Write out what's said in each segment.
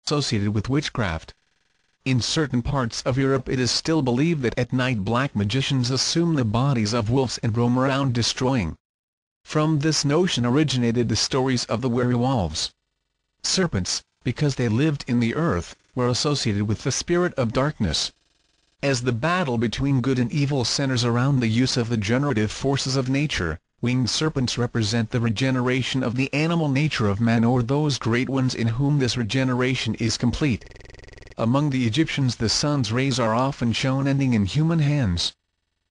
associated with witchcraft. In certain parts of Europe it is still believed that at night black magicians assume the bodies of wolves and roam around destroying. From this notion originated the stories of the werewolves. Serpents, because they lived in the earth, were associated with the spirit of darkness. As the battle between good and evil centers around the use of the generative forces of nature, winged serpents represent the regeneration of the animal nature of man, or those great ones in whom this regeneration is complete. Among the Egyptians the sun's rays are often shown ending in human hands.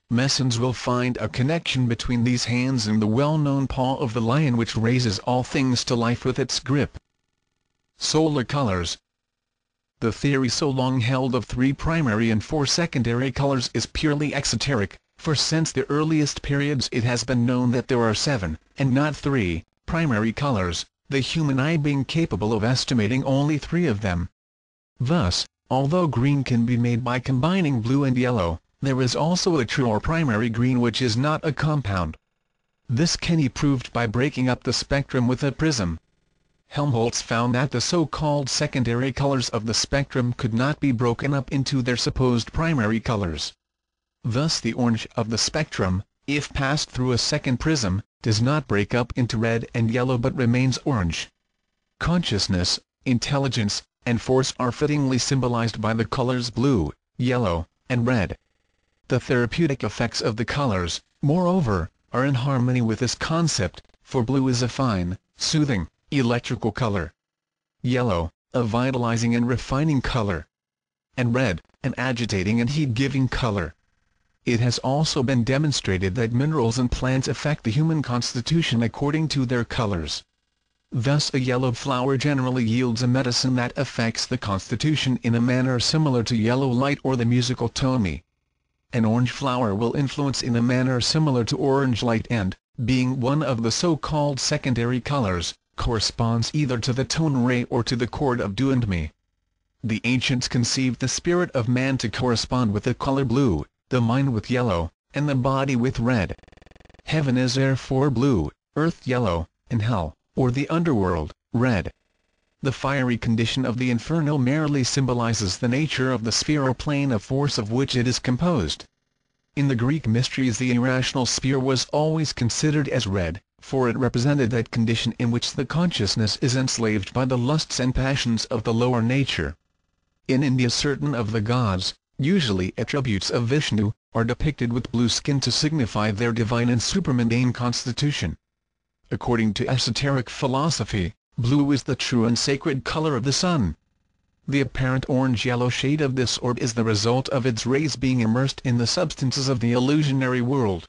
Messens will find a connection between these hands and the well-known paw of the lion which raises all things to life with its grip. Solar colors. The theory so long held of 3 primary and 4 secondary colors is purely exoteric, for since the earliest periods it has been known that there are 7, and not 3, primary colors, the human eye being capable of estimating only 3 of them. Thus, although green can be made by combining blue and yellow, there is also a true or primary green which is not a compound. This can be proved by breaking up the spectrum with a prism. Helmholtz found that the so-called secondary colors of the spectrum could not be broken up into their supposed primary colors. Thus the orange of the spectrum, if passed through a second prism, does not break up into red and yellow but remains orange. Consciousness, intelligence, and force are fittingly symbolized by the colors blue, yellow, and red. The therapeutic effects of the colors, moreover, are in harmony with this concept, for blue is a fine, soothing, electrical color. Yellow, a vitalizing and refining color. And red, an agitating and heat-giving color. It has also been demonstrated that minerals and plants affect the human constitution according to their colors. Thus a yellow flower generally yields a medicine that affects the constitution in a manner similar to yellow light or the musical tone Mi. An orange flower will influence in a manner similar to orange light and, being one of the so-called secondary colors, corresponds either to the tone ray or to the chord of do and mi. The ancients conceived the spirit of man to correspond with the color blue, the mind with yellow, and the body with red. Heaven is therefore blue, earth yellow, and hell, or the underworld, red. The fiery condition of the inferno merely symbolizes the nature of the sphere or plane of force of which it is composed. In the Greek mysteries the irrational sphere was always considered as red, for it represented that condition in which the consciousness is enslaved by the lusts and passions of the lower nature. In India certain of the gods, usually attributes of Vishnu, are depicted with blue skin to signify their divine and supermundane constitution. According to esoteric philosophy, blue is the true and sacred color of the sun. The apparent orange-yellow shade of this orb is the result of its rays being immersed in the substances of the illusionary world.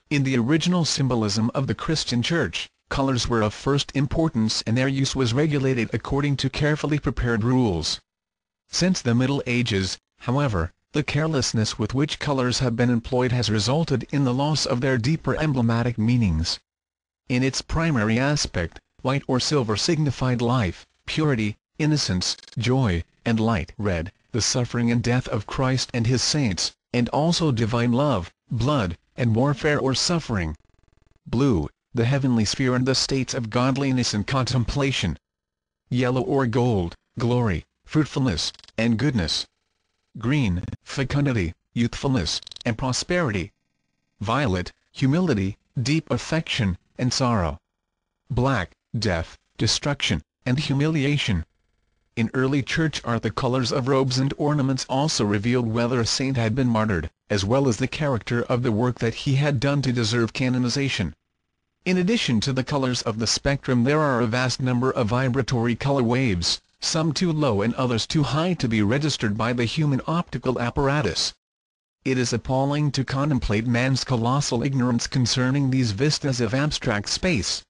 In the original symbolism of the Christian Church, colors were of first importance and their use was regulated according to carefully prepared rules. Since the Middle Ages, however, the carelessness with which colors have been employed has resulted in the loss of their deeper emblematic meanings. In its primary aspect, white or silver signified life, purity, innocence, joy, and light red, the suffering and death of Christ and his saints, and also divine love, blood, and warfare or suffering. Blue, the heavenly sphere and the states of godliness and contemplation. Yellow or gold, glory, fruitfulness, and goodness. Green, fecundity, youthfulness, and prosperity. Violet, humility, deep affection, and sorrow. Black, death, destruction, and humiliation. In early church art the colors of robes and ornaments also revealed whether a saint had been martyred, as well as the character of the work that he had done to deserve canonization. In addition to the colors of the spectrum there are a vast number of vibratory color waves, some too low and others too high to be registered by the human optical apparatus. It is appalling to contemplate man's colossal ignorance concerning these vistas of abstract space.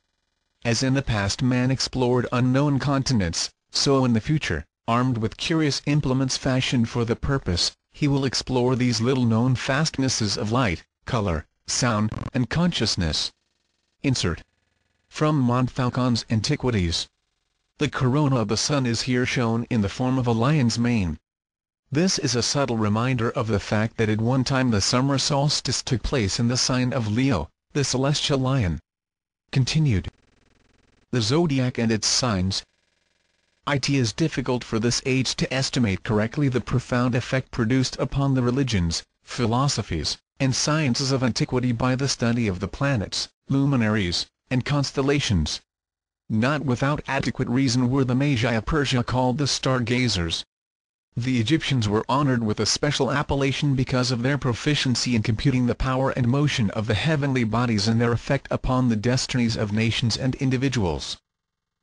As in the past man explored unknown continents, so in the future, armed with curious implements fashioned for the purpose, he will explore these little-known fastnesses of light, color, sound, and consciousness. Insert. From Montfaucon's Antiquities. The corona of the sun is here shown in the form of a lion's mane. This is a subtle reminder of the fact that at one time the summer solstice took place in the sign of Leo, the celestial lion. Continued. The zodiac and its signs. It is difficult for this age to estimate correctly the profound effect produced upon the religions, philosophies, and sciences of antiquity by the study of the planets, luminaries, and constellations. Not without adequate reason were the Magi of Persia called the stargazers. The Egyptians were honored with a special appellation because of their proficiency in computing the power and motion of the heavenly bodies and their effect upon the destinies of nations and individuals.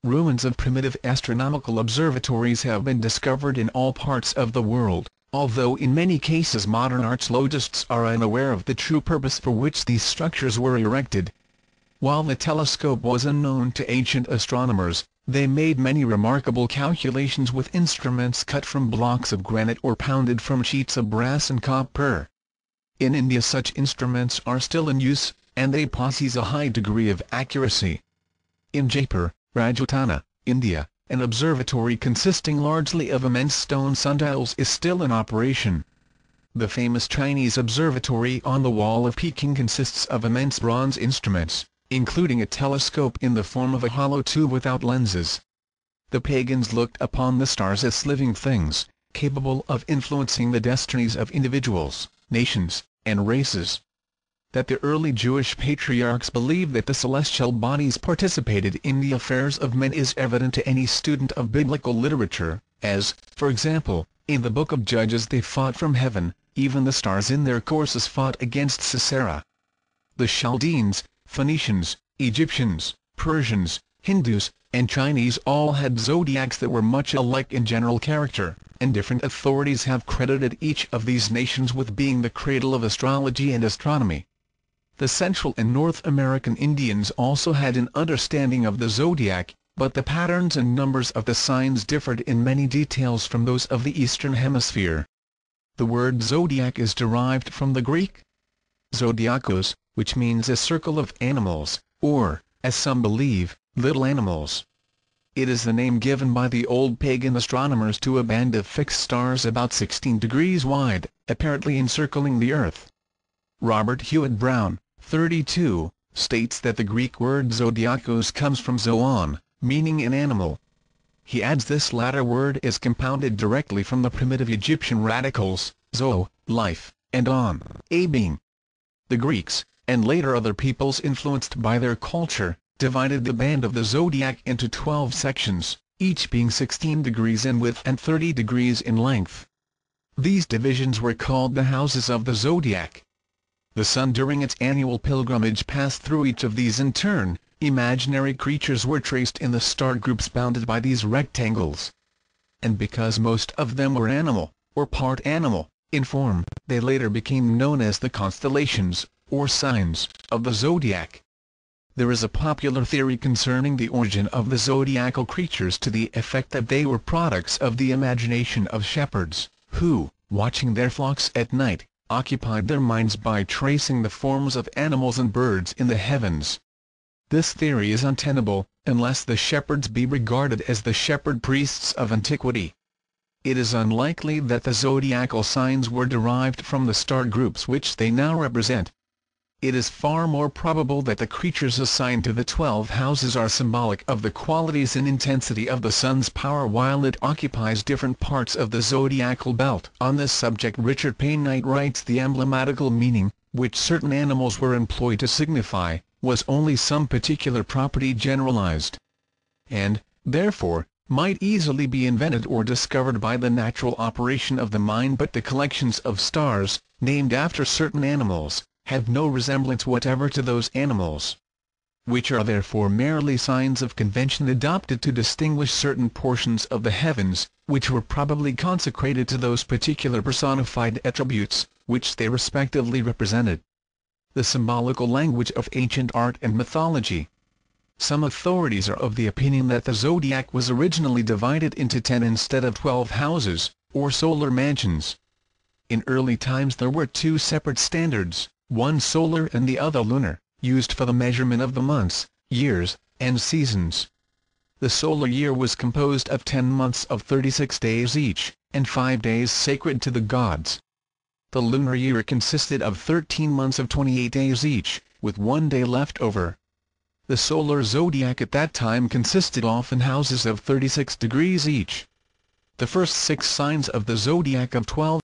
Ruins of primitive astronomical observatories have been discovered in all parts of the world, although in many cases modern archaeologists are unaware of the true purpose for which these structures were erected. While the telescope was unknown to ancient astronomers, they made many remarkable calculations with instruments cut from blocks of granite or pounded from sheets of brass and copper. In India such instruments are still in use, and they possess a high degree of accuracy. In Jaipur, Rajputana, India, an observatory consisting largely of immense stone sundials is still in operation. The famous Chinese observatory on the wall of Peking consists of immense bronze instruments, including a telescope in the form of a hollow tube without lenses. The pagans looked upon the stars as living things, capable of influencing the destinies of individuals, nations, and races. That the early Jewish patriarchs believed that the celestial bodies participated in the affairs of men is evident to any student of biblical literature, as, for example, in the book of Judges they fought from heaven, even the stars in their courses fought against Sisera. The Chaldeans, Phoenicians, Egyptians, Persians, Hindus, and Chinese all had zodiacs that were much alike in general character, and different authorities have credited each of these nations with being the cradle of astrology and astronomy. The Central and North American Indians also had an understanding of the zodiac, but the patterns and numbers of the signs differed in many details from those of the Eastern Hemisphere. The word zodiac is derived from the Greek zodiakos, which means a circle of animals, or, as some believe, little animals. It is the name given by the old pagan astronomers to a band of fixed stars about 16 degrees wide, apparently encircling the Earth. Robert Hewitt Brown, 32, states that the Greek word zodiakos comes from zoon, meaning an animal. He adds this latter word is compounded directly from the primitive Egyptian radicals, zo, life, and on, a being. The Greeks, and later other peoples influenced by their culture, divided the band of the zodiac into 12 sections, each being 16 degrees in width and 30 degrees in length. These divisions were called the houses of the zodiac. The sun during its annual pilgrimage passed through each of these in turn. Imaginary creatures were traced in the star groups bounded by these rectangles. And because most of them were animal, or part animal, in form, they later became known as the constellations, or signs, of the zodiac. There is a popular theory concerning the origin of the zodiacal creatures to the effect that they were products of the imagination of shepherds, who, watching their flocks at night, occupied their minds by tracing the forms of animals and birds in the heavens. This theory is untenable, unless the shepherds be regarded as the shepherd priests of antiquity. It is unlikely that the zodiacal signs were derived from the star groups which they now represent. It is far more probable that the creatures assigned to the 12 houses are symbolic of the qualities and intensity of the sun's power while it occupies different parts of the zodiacal belt. On this subject Richard Payne Knight writes the emblematical meaning, which certain animals were employed to signify, was only some particular property generalized, and, therefore, might easily be invented or discovered by the natural operation of the mind, but the collections of stars, named after certain animals, have no resemblance whatever to those animals, which are therefore merely signs of convention adopted to distinguish certain portions of the heavens, which were probably consecrated to those particular personified attributes, which they respectively represented. The symbolical language of ancient art and mythology. Some authorities are of the opinion that the zodiac was originally divided into 10 instead of 12 houses, or solar mansions. In early times there were 2 separate standards, one solar and the other lunar, used for the measurement of the months, years, and seasons. The solar year was composed of 10 months of 36 days each, and 5 days sacred to the gods. The lunar year consisted of 13 months of 28 days each, with 1 day left over. The solar zodiac at that time consisted often houses of 36 degrees each. The first 6 signs of the zodiac of 12